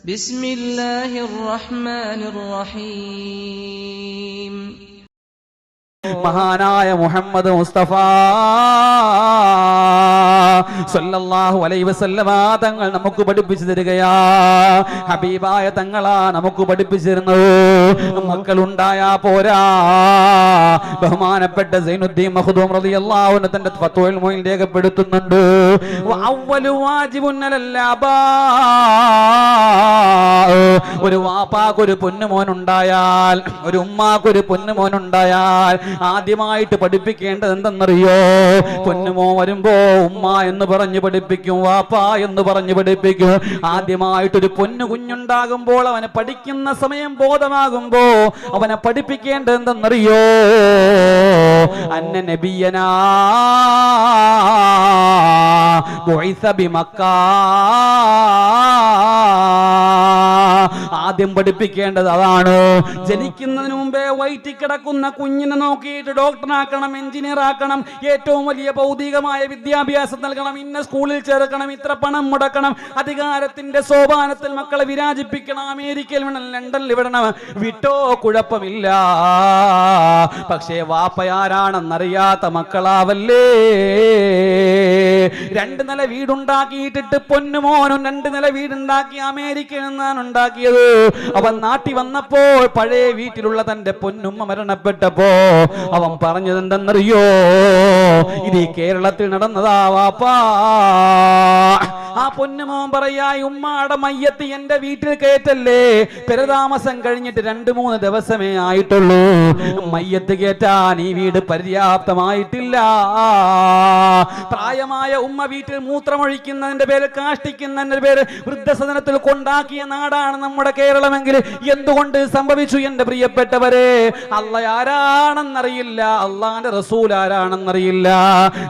ബിസ്മില്ലാഹിർ റഹ്മാനിർ റഹീം. മഹാനായ മുഹമ്മദ് മുസ്തഫ സല്ലല്ലാഹു അലൈഹി വസല്ലമ തങ്ങൾ നമുക്ക് പഠിപ്പിച്ചു തരികയാ. ഹബീബായ തങ്ങളാ നമുക്ക് പഠിപ്പിച്ചിരുന്നത്. മക്കളുണ്ടായാ പോരാ. ബഹുമാനപ്പെട്ട സൈനുദ്ദീൻ മഖ്ദൂം റളിയല്ലാഹു അൻഹു തന്റെ ഫത്വൽ മുഈൻ രേഖപ്പെടുത്തുന്നുണ്ട്. അവ്വലു വാജിബുൻ അലൽ അബാ, ഒരു വാപ്പാക്കൊരു പൊന്നുമോൻ ഉണ്ടായാൽ, ഒരു ഉമ്മാക്കൊരു പൊന്നുമോൻ ഉണ്ടായാൽ ആദ്യമായിട്ട് പഠിപ്പിക്കേണ്ടത് എന്തെന്നറിയോ? പൊന്നുമോ വരുമ്പോ ഉമ്മ എന്ന് പറഞ്ഞ് പഠിപ്പിക്കും, വാപ്പ എന്ന് പറഞ്ഞ് പഠിപ്പിക്കും. ആദ്യമായിട്ടൊരു പൊന്നു കുഞ്ഞുണ്ടാകുമ്പോൾ അവനെ പഠിക്കുന്ന സമയം ബോധമാകുമ്പോ അവനെ പഠിപ്പിക്കേണ്ടത് എന്തെന്നറിയോ? അന്ന നബിയനാ ബുഇസ ബിമക്ക, ആദ്യം പഠിപ്പിക്കേണ്ടത് അതാണ്. ജനിക്കുന്നതിന് മുമ്പേ വയറ്റിൽ കിടക്കുന്ന കുഞ്ഞിനെ നോക്കിയിട്ട് ഡോക്ടറാക്കണം, എഞ്ചിനീയർ ആക്കണം, ഏറ്റവും വലിയ ഭൗതികമായ വിദ്യാഭ്യാസം നൽകണം, ഇന്ന സ്കൂളിൽ ചേർക്കണം, ഇത്ര പണം മുടക്കണം, അധികാരത്തിന്റെ സോപാനത്തിൽ മക്കളെ വിരാജിപ്പിക്കണം, അമേരിക്കയിൽ വിടണം, ലണ്ടനിൽ വിടണം, വിട്ടോ കുഴപ്പമില്ല. പക്ഷേ വാപ്പയാരാണെന്നറിയാത്ത മക്കളാവല്ലേ. 2 നില വീടുണ്ടാക്കിയിട്ടിട്ട് പൊന്നുമോനും 2 നില വീടുണ്ടാക്കി അമേരിക്കയിൽ നിന്നാണ് ഉണ്ടാക്കിയത്. അവൻ നാട്ടിൽ വന്നപ്പോൾ പഴയ വീട്ടിലുള്ള തന്റെ പൊന്നുമ്മ മരണപ്പെട്ടപ്പോ അവൻ പറഞ്ഞത് എന്തെന്നറിയോ? ഇത് ഈ കേരളത്തിൽ നടന്നതാ വാപ്പാ. ആ പൊന്നുമോൻ പറയാ, ഉമ്മാടെ മയ്യത്ത് എന്റെ വീട്ടിൽ കയറ്റല്ലേ. പെരതാമസം കഴിഞ്ഞിട്ട് 2-3 ദിവസമേ ആയിട്ടുള്ളൂ. മയ്യത്ത് കയറ്റാൻ ഈ വീട് പര്യാപ്തമായിട്ടില്ല. പ്രായമായ ഉമ്മ വീട്ടിൽ മൂത്രമൊഴിക്കുന്നതിന്റെ പേര്, കാഷ്ടിക്കുന്നതിന്റെ പേര് വൃദ്ധസദനത്തിൽ കൊണ്ടാക്കിയ നാടാണ് നമ്മുടെ കേരളമെങ്കിൽ എന്തുകൊണ്ട് സംഭവിച്ചു എന്റെ പ്രിയപ്പെട്ടവരെ? അല്ലാഹ് ആരാണെന്നറിയില്ല, അള്ളാന്റെ റസൂൽ ആരാണെന്നറിയില്ല.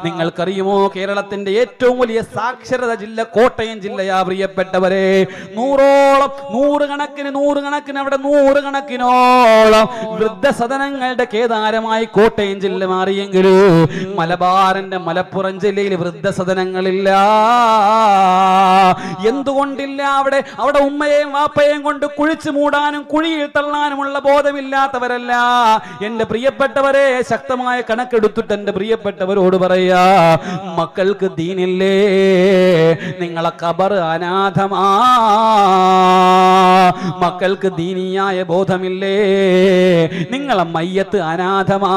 നിങ്ങൾക്കറിയുമോ കേരളത്തിന്റെ ഏറ്റവും വലിയ സാക്ഷരത ജില്ല കോട്ടയം ജില്ലയാ പ്രിയപ്പെട്ടവരെ. 100 കണക്കിനോളം വൃദ്ധസദനങ്ങളുടെ കേദാരമായി കോട്ടയം ജില്ല മാറിയെങ്കിലും മലബാറിന്റെ മലപ്പുറം ജില്ലയിൽ വൃദ്ധസദനങ്ങളില്ല. എന്തുകൊണ്ടില്ല? അവിടെ ഉമ്മയെയും വാപ്പയെയും കൊണ്ട് കുഴിച്ചു മൂടാനും കുഴിയിൽ തള്ളാനുമുള്ള ബോധമില്ലാത്തവരല്ല. എന്റെ പ്രിയപ്പെട്ടവരെ, ശക്തമായ കണക്കെടുത്തിട്ട് എന്റെ പ്രിയപ്പെട്ടവരോട് പറയാ, മക്കൾക്ക് ദീനില്ലേ? നിങ്ങളെ ഖബർ അനാഥമാ. മക്കൾക്ക് ദീനിയായ ബോധമില്ലേ? നിങ്ങളെ മയ്യത്ത് അനാഥമാ.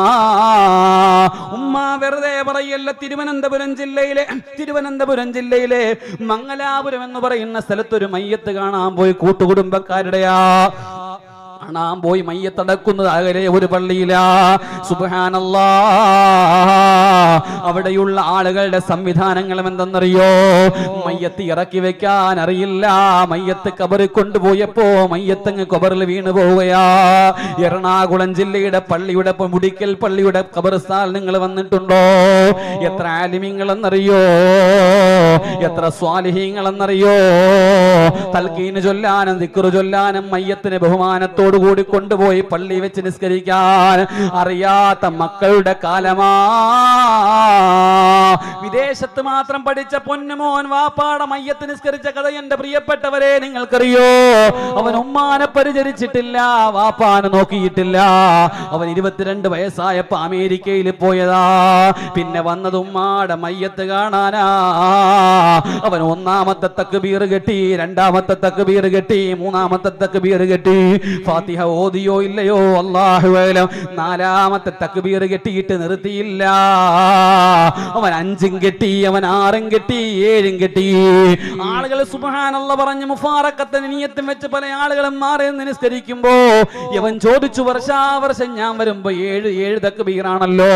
ഉമ്മ വെറുതെ പറയല്ല. തിരുവനന്തപുരം ജില്ലയിലെ മംഗലാപുരം എന്ന് പറയുന്ന സ്ഥലത്തൊരു മയ്യത്ത് കാണാൻ പോയി. കൂട്ടുകുടുംബക്കാരുടെയാ കാണാൻ പോയി. മയ്യത്തടക്കുന്നത് അകലെ ഒരു പള്ളിയിലാ. സുബ്ഹാനല്ലാഹ്, അവിടെയുള്ള ആളുകളുടെ സംവിധാനങ്ങളും എന്തെന്നറിയോ? മയ്യത്ത് ഇറക്കി വെക്കാൻ അറിയില്ല. മയ്യത്ത് കബറിൽ കൊണ്ടുപോയപ്പോ മയ്യത്തങ്ങ് കബറിൽ വീണു പോവുകയാ. എറണാകുളം ജില്ലയുടെ പള്ളിയുടെ മുടിക്കൽ പള്ളിയുടെ ഖബർസ്ഥാൻ നിങ്ങൾ വന്നിട്ടുണ്ടോ? എത്ര ആലിമീങ്ങളെന്നറിയോ? എത്ര സ്വാലിഹീങ്ങളെന്നറിയോ? തൽക്കീന് ചൊല്ലാനും ദിക്റ് ചൊല്ലാനും മയ്യത്തിന് ബഹുമാനത്തോട് കൂടി കൊണ്ടുപോയി പള്ളി വെച്ച് നിസ്കരിക്കാൻ അറിയാത്ത മക്കളുടെ കാലമാ. വിദേശത്ത് മാത്രം പഠിച്ച പൊന്നുമോൻ വാപ്പാടെ മയ്യത്ത് നിസ്കരിച്ച കഥ എന്റെ പ്രിയപ്പെട്ടവരെ നിങ്ങൾക്കറിയോ? അവൻ ഉമ്മാനെ പരിചരിച്ചിട്ടില്ല, വാപ്പാനെ നോക്കിയിട്ടില്ല. അവൻ 22 വയസ്സായപ്പോ അമേരിക്കയിൽ പോയതാ. പിന്നെ വന്നത് ഉമ്മാടെ മയ്യത്ത് കാണാനാ. അവൻ 1ാമത്തെ തക്ബീർ കെട്ടി, 2ാമത്തെ തക്ബീർ കെട്ടി, 3ാമത്തെ തക്ബീർ കെട്ടി. ഫാത്തിഹ ഓതിയോ ഇല്ലയോ അല്ലാഹു അഅലം. 4ാമത്തെ തക്ബീർ കെട്ടിയിട്ട് നിർത്തിയില്ല. അവൻ 5ഉം കെട്ടി, അവൻ 6ഉം കെട്ടി, 7ഉം കെട്ടി. ആളുകൾ സുബ്ഹാനല്ലാഹ് പറഞ്ഞ് മുഫാറഖത്തിന് നിയത്തും വെച്ച് പല ആളുകളും മാറി നിസ്കരിക്കുമ്പോ ഇവൻ ചോദിച്ചു, വർഷാവർഷം ഞാൻ വരുമ്പോ 7 തക്ബീറാണല്ലോ.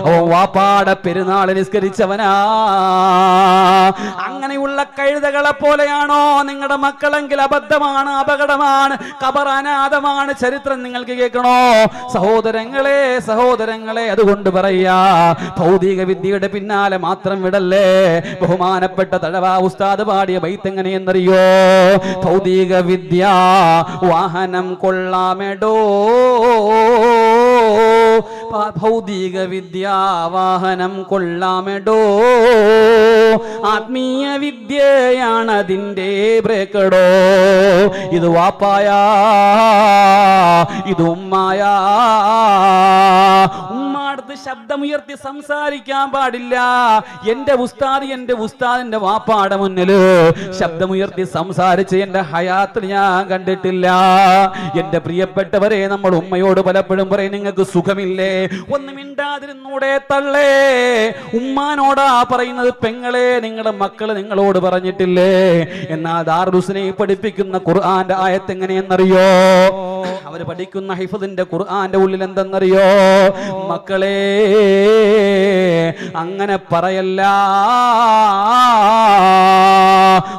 അവൻ വാപ്പാടെ പെരുന്നാൾ നിസ്കരിച്ചവനാ. അങ്ങനെയുള്ള കഴുതകളെ പോലെയാണോ നിങ്ങളുടെ മക്കളെങ്കിൽ അബദ്ധമാണ്, അപകടമാണ്, ഖബർ അനാഥമാണ്. ചരിത്രം നിങ്ങൾക്ക് കേൾക്കണോ? സഹോദരങ്ങളെ അതുകൊണ്ട് പറയാ, ഭൗതിക വിദ്യയുടെ പിന്നാലെ മാത്രം വിടല്ലേ. ബഹുമാനപ്പെട്ട തഴവ ഉസ്താദ് പാടിയ ബൈത്ത് എങ്ങനെയെന്നറിയോ? ഭൗതിക വിദ്യ വാഹനം കൊള്ളാമെടോ, ഭൗതിക വിദ്യാവാഹനം കൊള്ളാമെടോ, ആത്മീയ വിദ്യയാണ് അതിൻ്റെ ബ്രേക്കടോ. ഇത് വാപ്പായാ, ഇത് ഉമ്മായാ. ഉമ്മാടുത്ത് ശബ്ദമുയർത്തി സംസാരിക്കാൻ പാടില്ല. എന്റെ ഉസ്താദിന്റെ വാപ്പാടെ മുന്നില് ശബ്ദമുയർത്തി സംസാരിച്ച് എന്റെ ഹയാത്തിൽ ഞാൻ കണ്ടിട്ടില്ല. എന്റെ പ്രിയപ്പെട്ടവരെ, നമ്മൾ ഉമ്മയോട് പലപ്പോഴും പറയും, നിങ്ങൾക്ക് സുഖമില്ലേ, ഒന്ന് മിണ്ടാതിരുന്നൂടെ തള്ളേ. ഉമ്മാനോടാ പറയുന്നത്, പെങ്ങളെ നിങ്ങളുടെ മക്കള് നിങ്ങളോട് പറഞ്ഞിട്ടില്ലേ. എന്നാൽ ദാറുൽ ഹുസ്നയിൽ പഠിപ്പിക്കുന്ന ഖുർആന്റെ ആയത്ത് എങ്ങനെയെന്നറിയോ? അവര് പഠിക്കുന്ന ഹിഫ്ദിന്റെ ഖുർആന്റെ ഉള്ളിൽ എന്തെന്നറിയോ? മക്കളെ അങ്ങനെ പറയല്ല.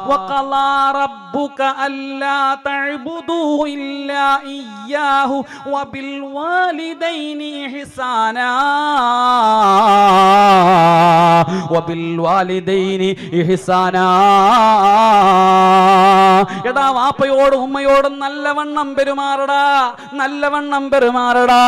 വഖളാ റബ്ബുക അല്ലാ തഅ്ബുദൂ ഇല്ലാ ഇയ്യാഹു വബിൽ വാലിദൈനി ഇഹ്സാനാ വബിൽ വാലിദൈനി ഇഹ്സാനാ. എടാ, വാപ്പയോടും ഉമ്മയോടും നല്ലവണ്ണം പെരുമാറടാ, നല്ലവണ്ണം പെരുമാറടാ.